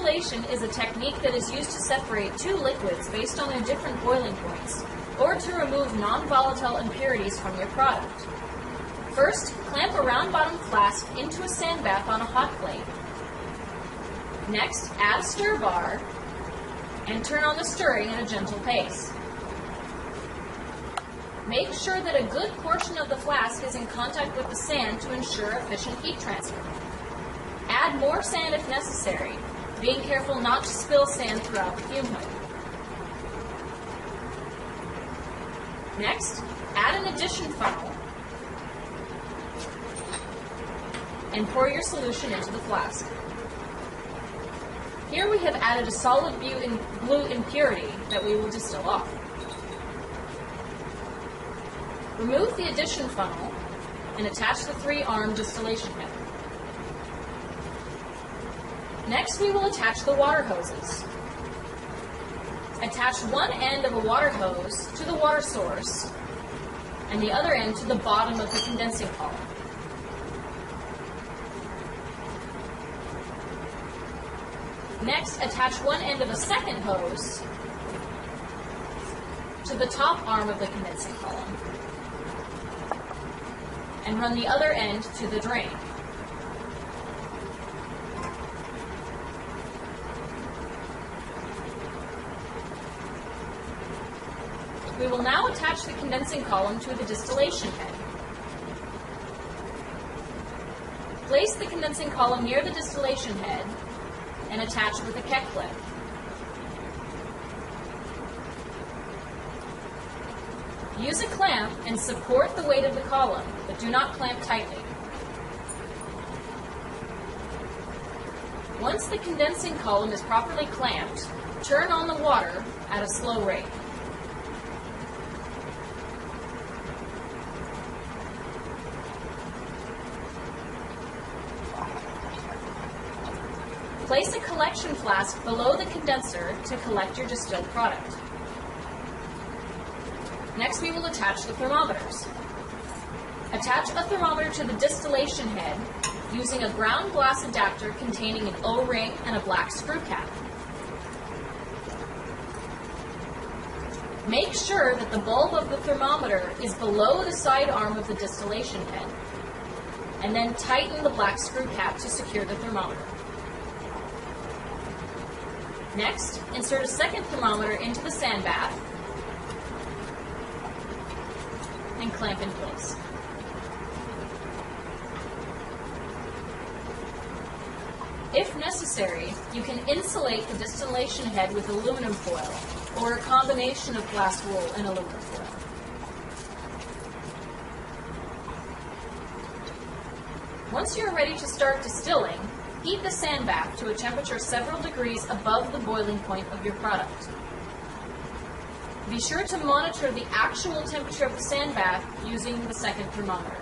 Distillation is a technique that is used to separate two liquids based on their different boiling points, or to remove non-volatile impurities from your product. First, clamp a round-bottom flask into a sand bath on a hot plate. Next, add a stir bar and turn on the stirring at a gentle pace. Make sure that a good portion of the flask is in contact with the sand to ensure efficient heat transfer. Add more sand if necessary, being careful not to spill sand throughout the fume hood. Next, add an addition funnel and pour your solution into the flask. Here we have added a solid blue impurity that we will distill off. Remove the addition funnel and attach the 3-arm distillation head. Next, we will attach the water hoses. Attach one end of a water hose to the water source and the other end to the bottom of the condensing column. Next, attach one end of a second hose to the top arm of the condensing column and run the other end to the drain. We will now attach the condensing column to the distillation head. Place the condensing column near the distillation head and attach with a keck clip. Use a clamp and support the weight of the column, but do not clamp tightly. Once the condensing column is properly clamped, turn on the water at a slow rate. Place a collection flask below the condenser to collect your distilled product. Next, we will attach the thermometers. Attach a thermometer to the distillation head using a ground glass adapter containing an O-ring and a black screw cap. Make sure that the bulb of the thermometer is below the side arm of the distillation head, and then tighten the black screw cap to secure the thermometer. Next, insert a second thermometer into the sand bath and clamp in place. If necessary, you can insulate the distillation head with aluminum foil or a combination of glass wool and aluminum foil. Once you are ready to start distilling, heat the sand bath to a temperature several degrees above the boiling point of your product. Be sure to monitor the actual temperature of the sand bath using the second thermometer.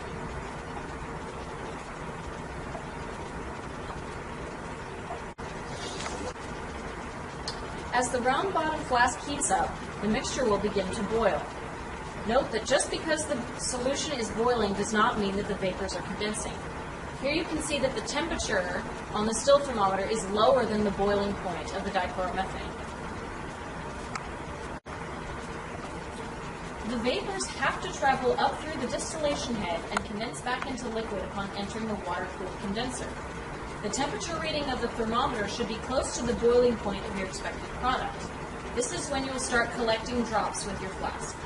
As the round bottom flask heats up, the mixture will begin to boil. Note that just because the solution is boiling does not mean that the vapors are condensing. Here you can see that the temperature on the still thermometer is lower than the boiling point of the dichloromethane. The vapors have to travel up through the distillation head and condense back into liquid upon entering the water-cooled condenser. The temperature reading of the thermometer should be close to the boiling point of your expected product. This is when you will start collecting drops with your flask.